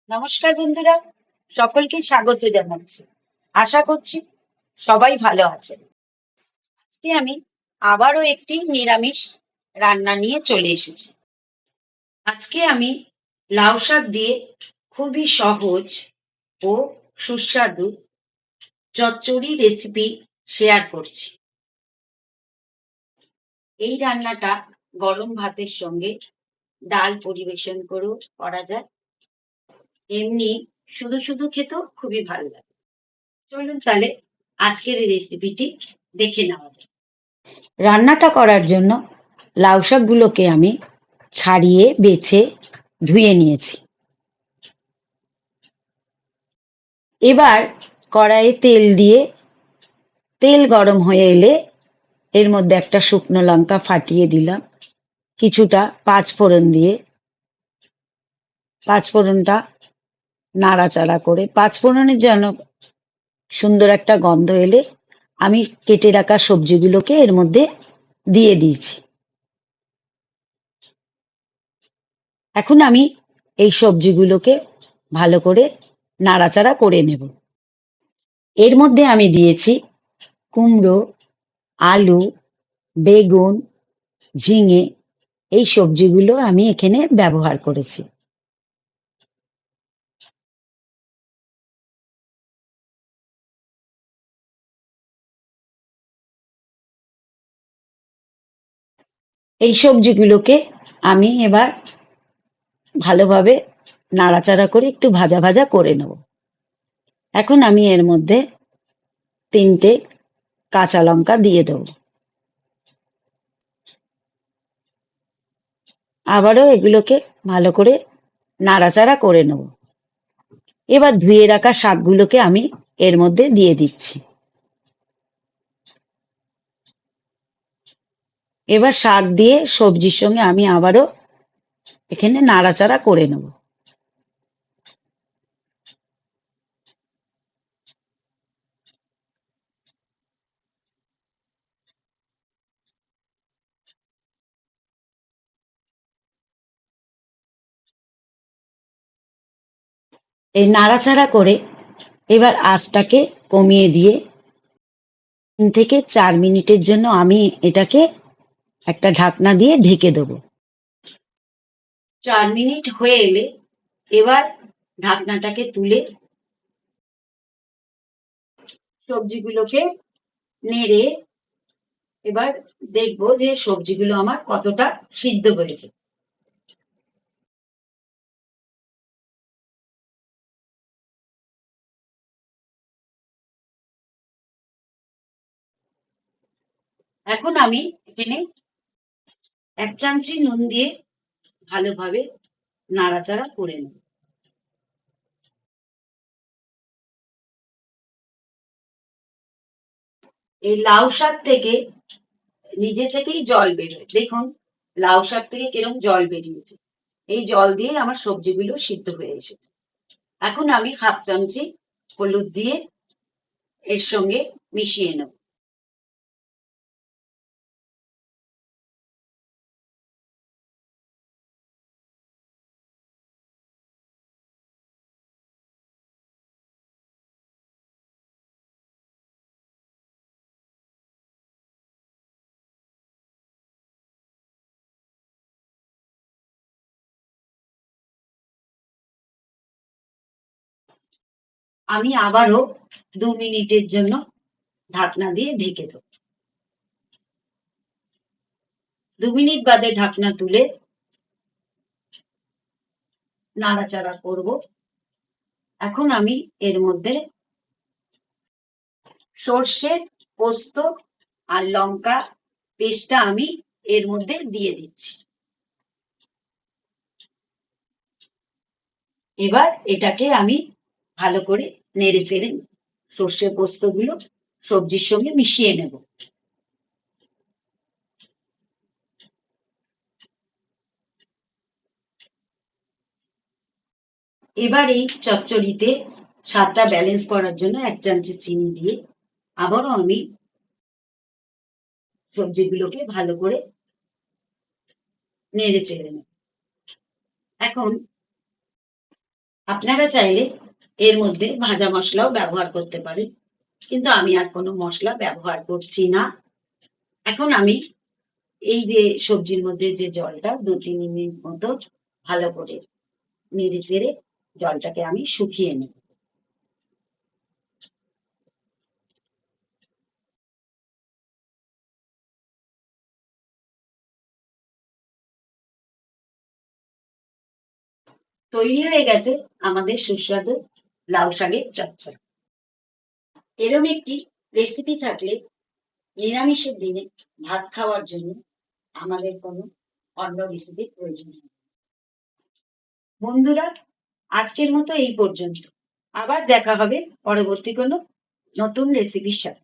নমস্কার বন্ধুরা, সকলকে স্বাগত জানাচ্ছি। আশা করছি সবাই ভালো আছেন। আজকে আমি আবারও একটি নিরামিষ রান্না নিয়ে চলে এসেছি। আজকে আমি লাউ শাক দিয়ে খুবই সহজ ও সুস্বাদু চচ্চড়ি রেসিপি শেয়ার করছি। এই রান্নাটা গরম ভাতের সঙ্গে ডাল পরিবেশন করা যায়। এমনি শুধু শুধু খেতেও খুবই ভালো লাগে। চলুন তাহলে আজকের এই রেসিপিটি দেখে নেওয়া যাক। রান্নাটা করার জন্য লাউ শাকগুলোকে আমি ছাড়িয়ে বেছে ধুয়ে নিয়েছি। এবার কড়াইয়ে তেল দিয়ে তেল গরম হয়ে এলে এর মধ্যে একটা শুকনো লঙ্কা ফাটিয়ে দিলাম, কিছুটা পাঁচফোড়ন দিয়ে পাঁচফোড়নটা নাড়াচাড়া করে পাঁচফোড়নের যেন সুন্দর একটা গন্ধ এলে আমি কেটে রাখা সবজিগুলোকে এর মধ্যে দিয়ে দিয়েছি। এখন আমি এই সবজিগুলোকে ভালো করে নাড়াচাড়া করে নেব। এর মধ্যে আমি দিয়েছি কুমড়ো, আলু, বেগুন, ঝিঙে, এই সবজিগুলো আমি এখানে ব্যবহার করেছি। এই সবজিগুলোকে আমি এবার ভালোভাবে নাড়াচাড়া করে একটু ভাজা ভাজা করে নেব। এখন আমি এর মধ্যে 3টে কাঁচা লঙ্কা দিয়ে দেব। আবারও এগুলোকে ভালো করে নাড়াচাড়া করে নেব। এবার ধুয়ে রাখা শাকগুলোকে আমি এর মধ্যে দিয়ে দিচ্ছি। এবার শাক দিয়ে সবজির সঙ্গে আমি আবারও এখানে নাড়াচাড়া করে নেব। এই নাড়াচাড়া করে এবার আঁচটাকে কমিয়ে দিয়ে 3 থেকে 4 মিনিটের জন্য আমি এটাকে একটা ঢাকনা দিয়ে ঢেকে দেবো। 4 মিনিট হয়ে এলে এবার ঢাকনাটাকে তুলে সবজিগুলোকে নেড়ে এবার দেখবো যে সবজিগুলো আমার কতটা সিদ্ধ হয়েছে। এখন আমি এখানে 1 চামচি নুন দিয়ে ভালোভাবে নাড়াচাড়া করে নেব। এই লাউ শাক থেকে নিজে থেকেই জল বেরোয়, দেখুন লাউ শাক থেকে কিরকম জল বেরিয়েছে। এই জল দিয়ে আমার সবজিগুলো সিদ্ধ হয়ে এসেছে। এখন আমি 1/2 চামচি হলুদ দিয়ে এর সঙ্গে মিশিয়ে নেব। আমি আবারও 2 মিনিটের জন্য ঢাকনা দিয়ে ঢেকে দেব। 2 মিনিট বাদে ঢাকনা তুলে নাড়াচাড়া করব। এখন আমি এর মধ্যে সর্ষে, পোস্ত আর লঙ্কা পেস্টটা আমি এর মধ্যে দিয়ে দিচ্ছি। এবার এটাকে আমি ভালো করে নেড়ে চেড়ে সর্ষে পোস্ত গুলো সবজির সঙ্গে মিশিয়ে নেব। এবার এই চচ্চড়িতে স্বাদটা ব্যালেন্স করার জন্য 1 চামচি চিনি দিয়ে আবারও আমি সবজিগুলোকে ভালো করে নেড়ে চেড়ে নেব। এখন আপনারা চাইলে এর মধ্যে ভাজা মশলাও ব্যবহার করতে পারেন, কিন্তু আমি আর কোনো মশলা ব্যবহার করছি না। এখন আমি এই যে সবজির মধ্যে যে জলটা 2-3 মিনিট মতো ভালো করে নেড়ে চেড়ে জলটাকে আমি শুকিয়ে নিই। তৈরি হয়ে গেছে আমাদের সুস্বাদু লাউ শাকের চচ্চড়ি। এরম একটি রেসিপি থাকলে নিরামিষের দিনে ভাত খাওয়ার জন্য আমাদের কোনো অন্য রেসিপির প্রয়োজন নেই। বন্ধুরা, আজকের মতো এই পর্যন্ত। আবার দেখা হবে পরবর্তী কোনো নতুন রেসিপির সাথে।